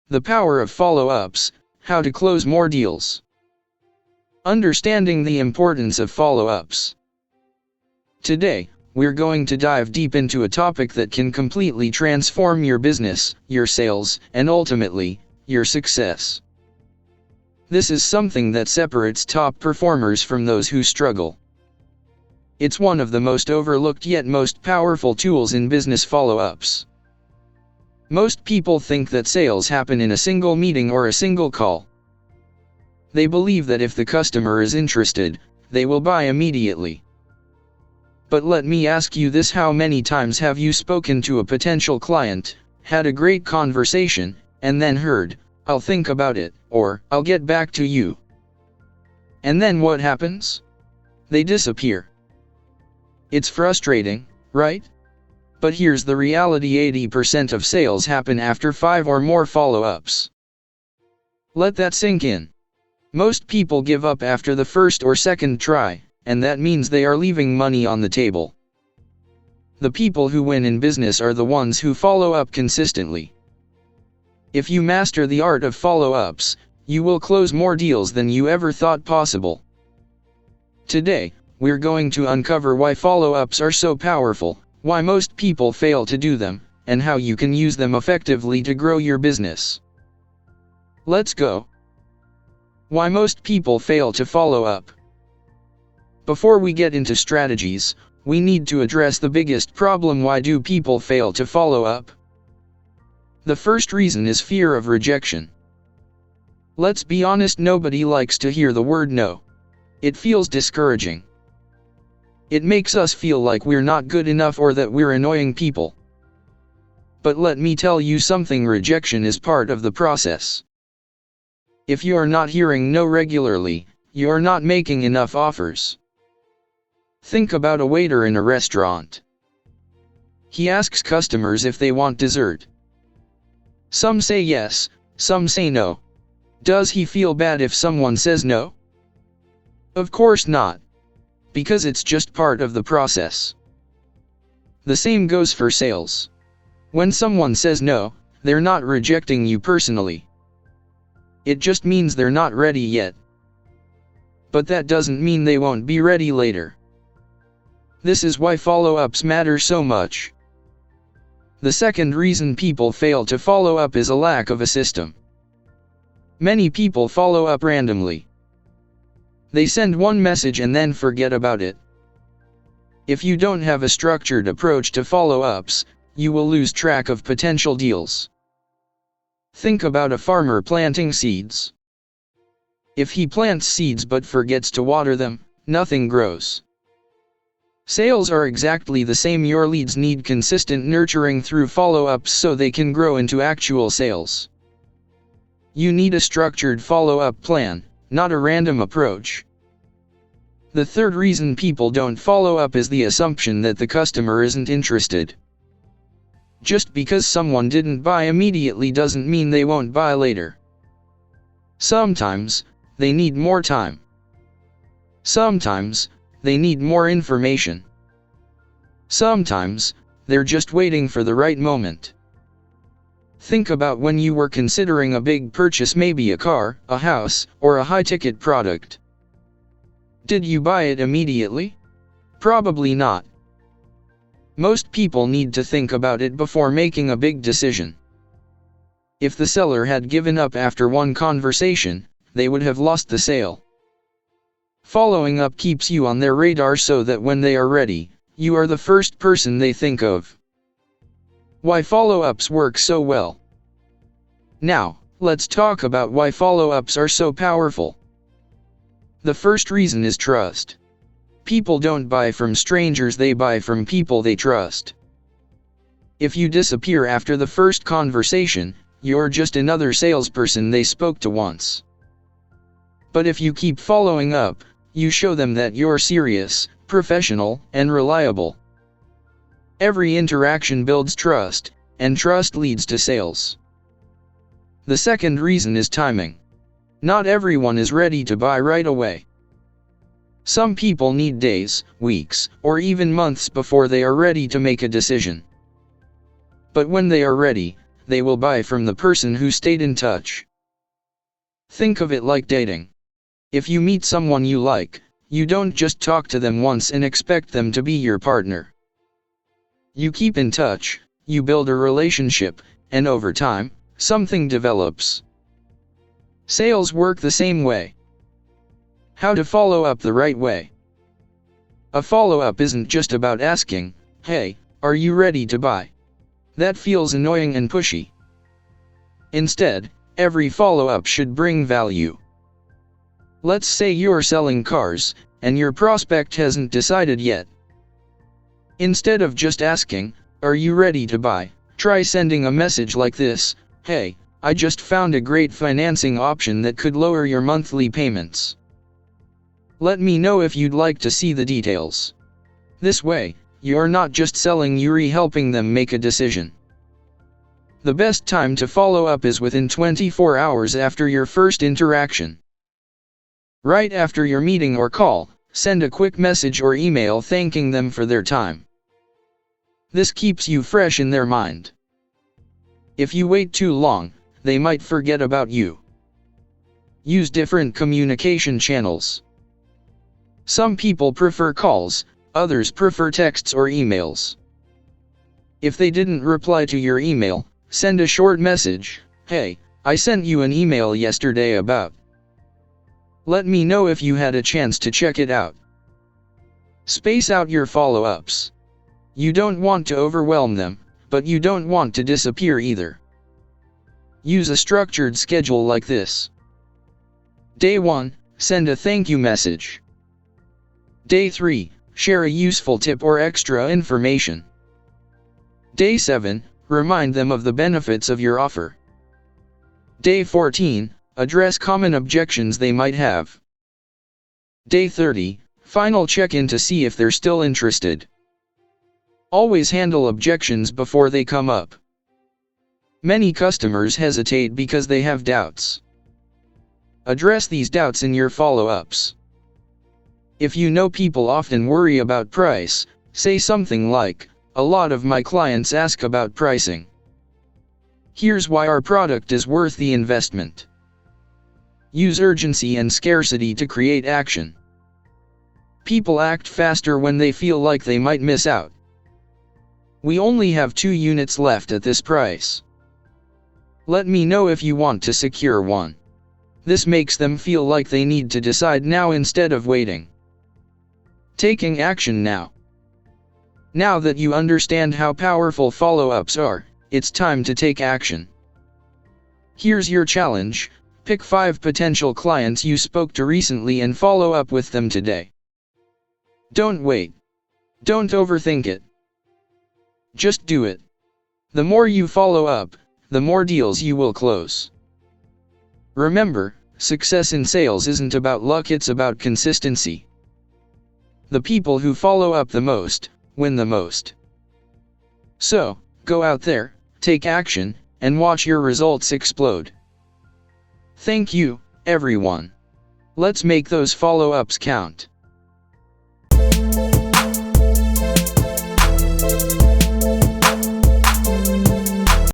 The power of follow-ups, how to close more deals. Understanding the importance of follow-ups. Today, we're going to dive deep into a topic that can completely transform your business, your sales, and ultimately, your success. This is something that separates top performers from those who struggle. It's one of the most overlooked yet most powerful tools in business: follow-ups. Most people think that sales happen in a single meeting or a single call. They believe that if the customer is interested, they will buy immediately. But let me ask you this: how many times have you spoken to a potential client, had a great conversation, and then heard, "I'll think about it," or "I'll get back to you"? And then what happens? They disappear. It's frustrating, right? But here's the reality: 80% of sales happen after 5 or more follow-ups. Let that sink in. Most people give up after the first or second try, and that means they are leaving money on the table. The people who win in business are the ones who follow up consistently. If you master the art of follow-ups, you will close more deals than you ever thought possible. Today, we're going to uncover why follow-ups are so powerful, why most people fail to do them, and how you can use them effectively to grow your business. Let's go. Why most people fail to follow up. Before we get into strategies, we need to address the biggest problem: why do people fail to follow up? The first reason is fear of rejection. Let's be honest, nobody likes to hear the word no. It feels discouraging. It makes us feel like we're not good enough or that we're annoying people. But let me tell you something: rejection is part of the process. If you're not hearing no regularly, you're not making enough offers. Think about a waiter in a restaurant. He asks customers if they want dessert. Some say yes, some say no. Does he feel bad if someone says no? Of course not. Because it's just part of the process. The same goes for sales. When someone says no, they're not rejecting you personally. It just means they're not ready yet. But that doesn't mean they won't be ready later. This is why follow-ups matter so much. The second reason people fail to follow up is a lack of a system. Many people follow up randomly. They send one message and then forget about it. If you don't have a structured approach to follow-ups, you will lose track of potential deals. Think about a farmer planting seeds. If he plants seeds but forgets to water them, nothing grows. Sales are exactly the same. Your leads need consistent nurturing through follow-ups so they can grow into actual sales. You need a structured follow-up plan, not a random approach. The third reason people don't follow up is the assumption that the customer isn't interested. Just because someone didn't buy immediately doesn't mean they won't buy later. Sometimes, they need more time. Sometimes, they need more information. Sometimes, they're just waiting for the right moment. Think about when you were considering a big purchase, maybe a car, a house, or a high-ticket product. Did you buy it immediately? Probably not. Most people need to think about it before making a big decision. If the seller had given up after one conversation, they would have lost the sale. Following up keeps you on their radar so that when they are ready, you are the first person they think of. Why follow-ups work so well. Now, let's talk about why follow-ups are so powerful. The first reason is trust. People don't buy from strangers, they buy from people they trust. If you disappear after the first conversation, you're just another salesperson they spoke to once. But if you keep following up, you show them that you're serious, professional, and reliable. Every interaction builds trust, and trust leads to sales. The second reason is timing. Not everyone is ready to buy right away. Some people need days, weeks, or even months before they are ready to make a decision. But when they are ready, they will buy from the person who stayed in touch. Think of it like dating. If you meet someone you like, you don't just talk to them once and expect them to be your partner. You keep in touch, you build a relationship, and over time, something develops. Sales work the same way. How to follow up the right way. A follow-up isn't just about asking, "Hey, are you ready to buy?" That feels annoying and pushy. Instead, every follow-up should bring value. Let's say you're selling cars, and your prospect hasn't decided yet. Instead of just asking, "Are you ready to buy?" try sending a message like this: "Hey, I just found a great financing option that could lower your monthly payments. Let me know if you'd like to see the details." This way, you're not just selling, you're helping them make a decision. The best time to follow up is within 24 hours after your first interaction. Right after your meeting or call, send a quick message or email thanking them for their time. This keeps you fresh in their mind. If you wait too long, they might forget about you. Use different communication channels. Some people prefer calls, others prefer texts or emails. If they didn't reply to your email, send a short message: "Hey, I sent you an email yesterday about. Let me know if you had a chance to check it out." Space out your follow-ups. You don't want to overwhelm them, but you don't want to disappear either. Use a structured schedule like this. Day 1, send a thank you message. Day 3, share a useful tip or extra information. Day 7, remind them of the benefits of your offer. Day 14, address common objections they might have. Day 30, final check-in to see if they're still interested. Always handle objections before they come up. Many customers hesitate because they have doubts. Address these doubts in your follow-ups. If you know people often worry about price, say something like, "A lot of my clients ask about pricing. Here's why our product is worth the investment." Use urgency and scarcity to create action. People act faster when they feel like they might miss out. "We only have 2 units left at this price. Let me know if you want to secure one." This makes them feel like they need to decide now instead of waiting. Taking action now. Now that you understand how powerful follow-ups are, it's time to take action. Here's your challenge: pick 5 potential clients you spoke to recently and follow up with them today. Don't wait. Don't overthink it. Just do it. The more you follow up, the more deals you will close. Remember, success in sales isn't about luck, it's about consistency. The people who follow up the most, win the most. So, go out there, take action, and watch your results explode. Thank you, everyone. Let's make those follow-ups count.